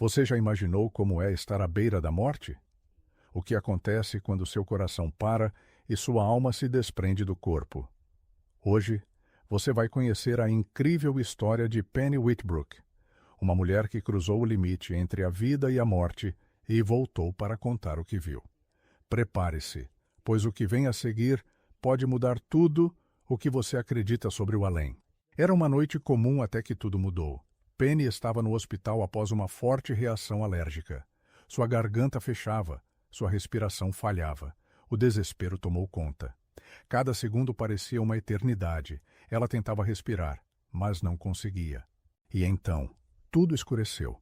Você já imaginou como é estar à beira da morte? O que acontece quando seu coração para e sua alma se desprende do corpo? Hoje, você vai conhecer a incrível história de Penny Whitbrook, uma mulher que cruzou o limite entre a vida e a morte e voltou para contar o que viu. Prepare-se, pois o que vem a seguir pode mudar tudo o que você acredita sobre o além. Era uma noite comum até que tudo mudou. Penny estava no hospital após uma forte reação alérgica. Sua garganta fechava, sua respiração falhava. O desespero tomou conta. Cada segundo parecia uma eternidade. Ela tentava respirar, mas não conseguia. E então, tudo escureceu.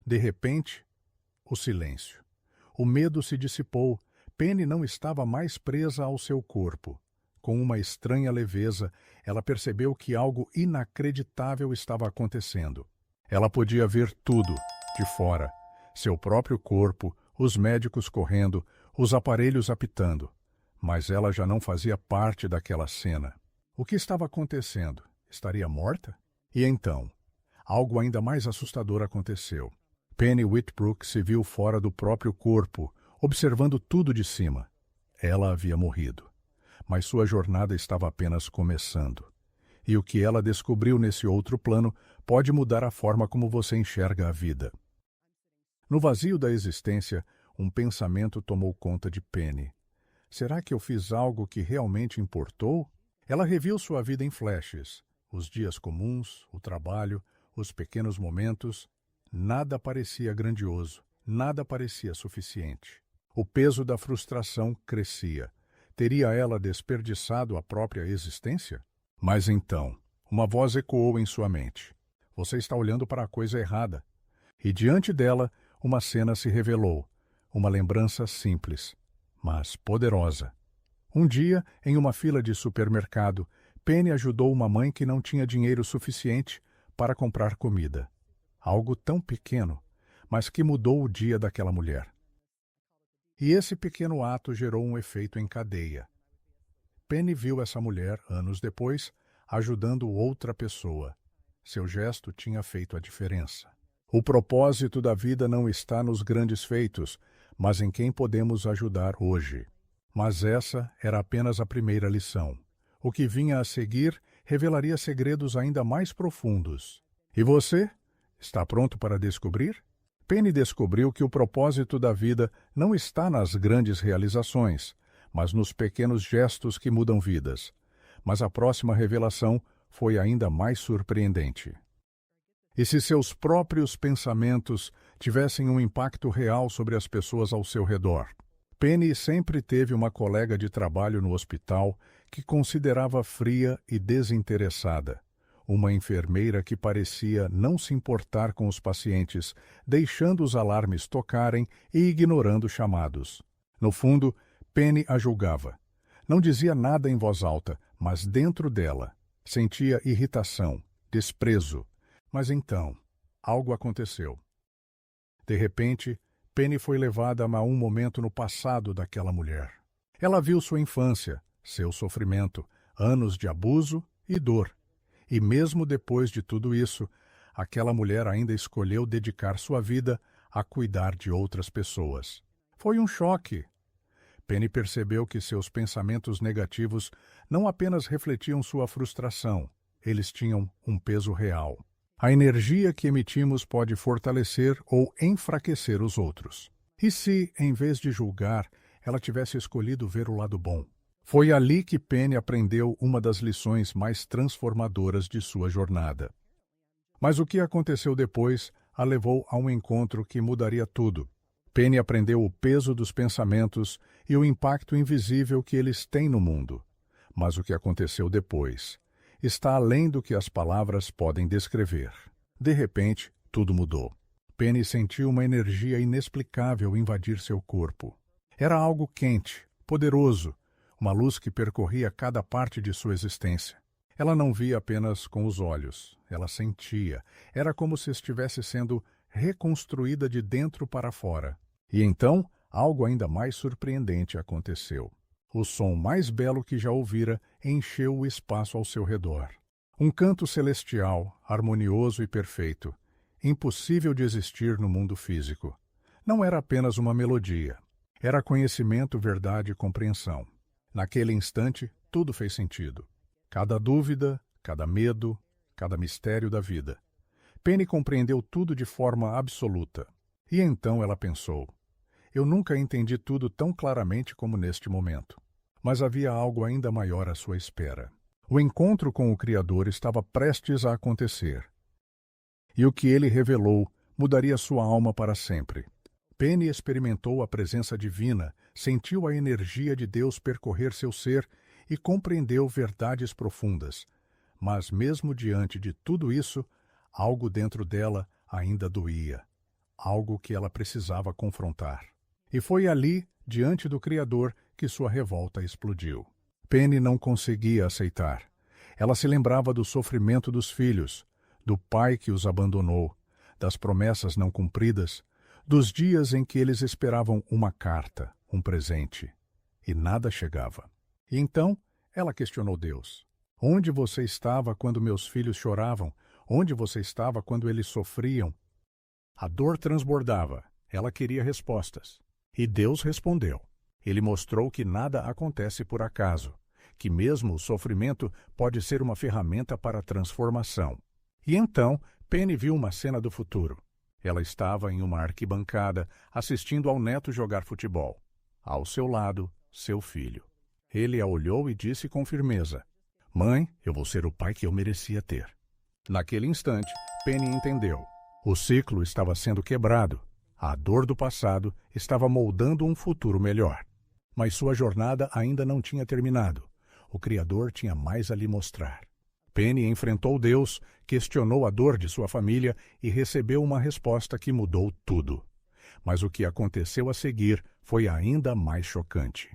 De repente, o silêncio. O medo se dissipou. Penny não estava mais presa ao seu corpo. Com uma estranha leveza, ela percebeu que algo inacreditável estava acontecendo. Ela podia ver tudo, de fora. Seu próprio corpo, os médicos correndo, os aparelhos apitando. Mas ela já não fazia parte daquela cena. O que estava acontecendo? Estaria morta? E então, algo ainda mais assustador aconteceu. Penny Whitbrook se viu fora do próprio corpo, observando tudo de cima. Ela havia morrido. Mas sua jornada estava apenas começando. E o que ela descobriu nesse outro plano pode mudar a forma como você enxerga a vida. No vazio da existência, um pensamento tomou conta de Penny. Será que eu fiz algo que realmente importou? Ela reviu sua vida em flashes. Os dias comuns, o trabalho, os pequenos momentos. Nada parecia grandioso, nada parecia suficiente. O peso da frustração crescia. Teria ela desperdiçado a própria existência? Mas então, uma voz ecoou em sua mente. Você está olhando para a coisa errada. E diante dela, uma cena se revelou. Uma lembrança simples, mas poderosa. Um dia, em uma fila de supermercado, Penny ajudou uma mãe que não tinha dinheiro suficiente para comprar comida. Algo tão pequeno, mas que mudou o dia daquela mulher. E esse pequeno ato gerou um efeito em cadeia. Penny viu essa mulher, anos depois, ajudando outra pessoa. Seu gesto tinha feito a diferença. O propósito da vida não está nos grandes feitos, mas em quem podemos ajudar hoje. Mas essa era apenas a primeira lição. O que vinha a seguir revelaria segredos ainda mais profundos. E você? Está pronto para descobrir? Penny descobriu que o propósito da vida não está nas grandes realizações, mas nos pequenos gestos que mudam vidas. Mas a próxima revelação foi ainda mais surpreendente. E se seus próprios pensamentos tivessem um impacto real sobre as pessoas ao seu redor? Penny sempre teve uma colega de trabalho no hospital que considerava fria e desinteressada. Uma enfermeira que parecia não se importar com os pacientes, deixando os alarmes tocarem e ignorando chamados. No fundo, Penny a julgava. Não dizia nada em voz alta, mas dentro dela sentia irritação, desprezo. Mas então, algo aconteceu. De repente, Penny foi levada a um momento no passado daquela mulher. Ela viu sua infância, seu sofrimento, anos de abuso e dor. E mesmo depois de tudo isso, aquela mulher ainda escolheu dedicar sua vida a cuidar de outras pessoas. Foi um choque. Penny percebeu que seus pensamentos negativos não apenas refletiam sua frustração, eles tinham um peso real. A energia que emitimos pode fortalecer ou enfraquecer os outros. E se, em vez de julgar, ela tivesse escolhido ver o lado bom? Foi ali que Penny aprendeu uma das lições mais transformadoras de sua jornada. Mas o que aconteceu depois a levou a um encontro que mudaria tudo. Penny aprendeu o peso dos pensamentos e o impacto invisível que eles têm no mundo. Mas o que aconteceu depois está além do que as palavras podem descrever. De repente, tudo mudou. Penny sentiu uma energia inexplicável invadir seu corpo. Era algo quente, poderoso, uma luz que percorria cada parte de sua existência. Ela não via apenas com os olhos, ela sentia. Era como se estivesse sendo reconstruída de dentro para fora. E então, algo ainda mais surpreendente aconteceu. O som mais belo que já ouvira encheu o espaço ao seu redor. Um canto celestial, harmonioso e perfeito. impossível de existir no mundo físico. Não era apenas uma melodia. Era conhecimento, verdade e compreensão. Naquele instante, tudo fez sentido. Cada dúvida, cada medo, cada mistério da vida. Penny compreendeu tudo de forma absoluta. E então ela pensou: eu nunca entendi tudo tão claramente como neste momento. Mas havia algo ainda maior à sua espera. O encontro com o Criador estava prestes a acontecer. E o que ele revelou mudaria sua alma para sempre. Penny experimentou a presença divina, sentiu a energia de Deus percorrer seu ser e compreendeu verdades profundas. Mas mesmo diante de tudo isso, algo dentro dela ainda doía. Algo que ela precisava confrontar. E foi ali, diante do Criador, que sua revolta explodiu. Penny não conseguia aceitar. Ela se lembrava do sofrimento dos filhos, do pai que os abandonou, das promessas não cumpridas, dos dias em que eles esperavam uma carta, um presente, e nada chegava. E então ela questionou Deus. Onde você estava quando meus filhos choravam? Onde você estava quando eles sofriam? A dor transbordava. Ela queria respostas. E Deus respondeu. Ele mostrou que nada acontece por acaso, que mesmo o sofrimento pode ser uma ferramenta para a transformação. E então, Penny viu uma cena do futuro. Ela estava em uma arquibancada, assistindo ao neto jogar futebol. Ao seu lado, seu filho. Ele a olhou e disse com firmeza: Mãe, eu vou ser o pai que eu merecia ter. Naquele instante, Penny entendeu. O ciclo estava sendo quebrado. A dor do passado estava moldando um futuro melhor. Mas sua jornada ainda não tinha terminado. O Criador tinha mais a lhe mostrar. Penny enfrentou Deus, questionou a dor de sua família e recebeu uma resposta que mudou tudo. Mas o que aconteceu a seguir foi ainda mais chocante.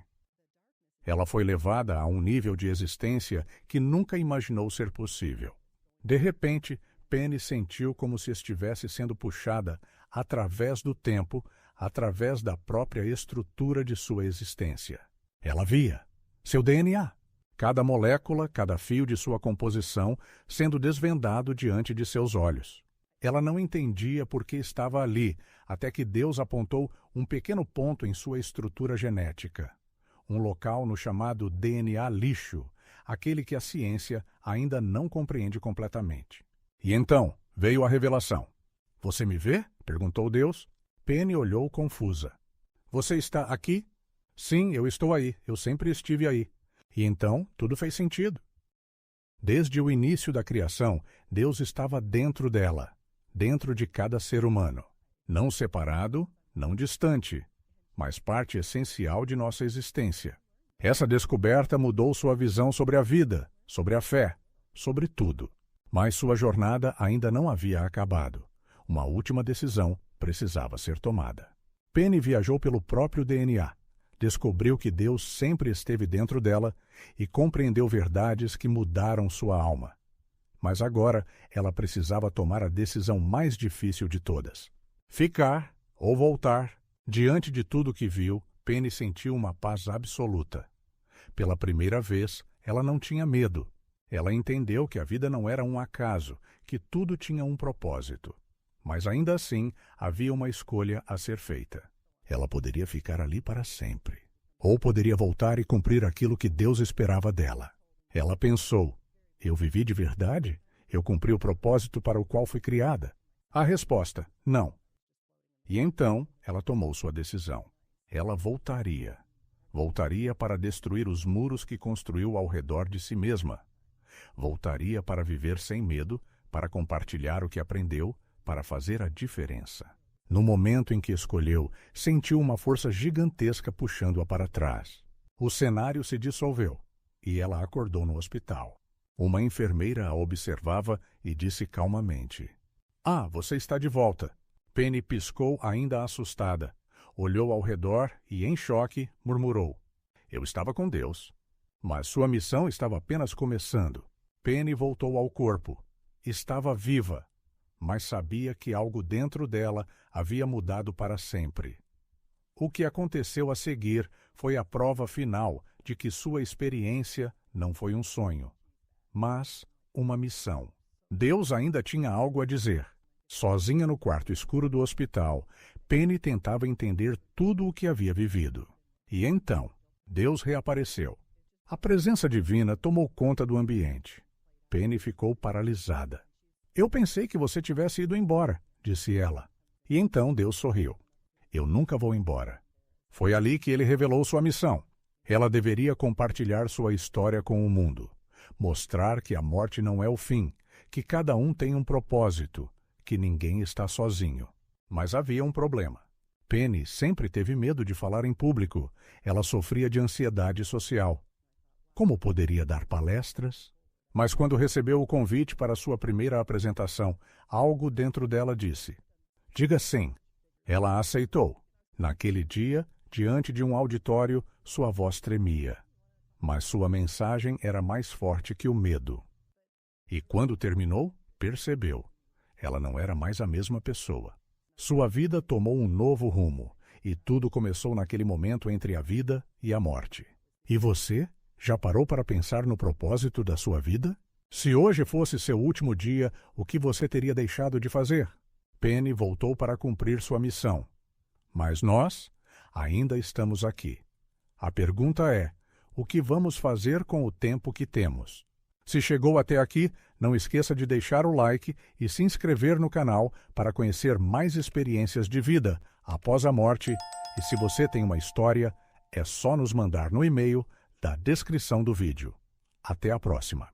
Ela foi levada a um nível de existência que nunca imaginou ser possível. De repente, Penny sentiu como se estivesse sendo puxada através do tempo, através da própria estrutura de sua existência. Ela via seu DNA, cada molécula, cada fio de sua composição sendo desvendado diante de seus olhos. Ela não entendia por que estava ali, até que Deus apontou um pequeno ponto em sua estrutura genética. Um local no chamado DNA lixo, aquele que a ciência ainda não compreende completamente. E então veio a revelação. Você me vê? Perguntou Deus. Penny olhou confusa. Você está aqui? Sim, eu estou aí. Eu sempre estive aí. E então tudo fez sentido. Desde o início da criação, Deus estava dentro dela, dentro de cada ser humano. Não separado, não distante, mas parte essencial de nossa existência. Essa descoberta mudou sua visão sobre a vida, sobre a fé, sobre tudo. Mas sua jornada ainda não havia acabado. Uma última decisão precisava ser tomada. Penny viajou pelo próprio DNA, descobriu que Deus sempre esteve dentro dela e compreendeu verdades que mudaram sua alma. Mas agora ela precisava tomar a decisão mais difícil de todas. Ficar ou voltar. Diante de tudo que viu, Penny sentiu uma paz absoluta. Pela primeira vez, ela não tinha medo. Ela entendeu que a vida não era um acaso, que tudo tinha um propósito. Mas ainda assim, havia uma escolha a ser feita. Ela poderia ficar ali para sempre. Ou poderia voltar e cumprir aquilo que Deus esperava dela. Ela pensou: eu vivi de verdade? Eu cumpri o propósito para o qual fui criada? A resposta: não. E então, ela tomou sua decisão. Ela voltaria. Voltaria para destruir os muros que construiu ao redor de si mesma. Voltaria para viver sem medo, para compartilhar o que aprendeu, para fazer a diferença. No momento em que escolheu, sentiu uma força gigantesca puxando-a para trás. O cenário se dissolveu e ela acordou no hospital. Uma enfermeira a observava e disse calmamente: "Ah, você está de volta." Penny piscou ainda assustada. Olhou ao redor e, em choque, murmurou: "Eu estava com Deus." Mas sua missão estava apenas começando. Penny voltou ao corpo. Estava viva, mas sabia que algo dentro dela havia mudado para sempre. O que aconteceu a seguir foi a prova final de que sua experiência não foi um sonho, mas uma missão. Deus ainda tinha algo a dizer. Sozinha no quarto escuro do hospital, Penny tentava entender tudo o que havia vivido. E então, Deus reapareceu. A presença divina tomou conta do ambiente. Penny ficou paralisada. Eu pensei que você tivesse ido embora, disse ela. E então Deus sorriu. Eu nunca vou embora. Foi ali que ele revelou sua missão. Ela deveria compartilhar sua história com o mundo. Mostrar que a morte não é o fim, que cada um tem um propósito, que ninguém está sozinho. Mas havia um problema. Penny sempre teve medo de falar em público. Ela sofria de ansiedade social. Como poderia dar palestras? Mas quando recebeu o convite para sua primeira apresentação, algo dentro dela disse: diga sim. Ela aceitou. Naquele dia, diante de um auditório, sua voz tremia. Mas sua mensagem era mais forte que o medo. E quando terminou, percebeu. Ela não era mais a mesma pessoa. Sua vida tomou um novo rumo, e tudo começou naquele momento entre a vida e a morte. E você? Já parou para pensar no propósito da sua vida? Se hoje fosse seu último dia, o que você teria deixado de fazer? Penny voltou para cumprir sua missão. Mas nós ainda estamos aqui. A pergunta é: o que vamos fazer com o tempo que temos? Se chegou até aqui, não esqueça de deixar o like e se inscrever no canal para conhecer mais experiências de vida após a morte. E se você tem uma história, é só nos mandar no e-mail da descrição do vídeo. Até a próxima.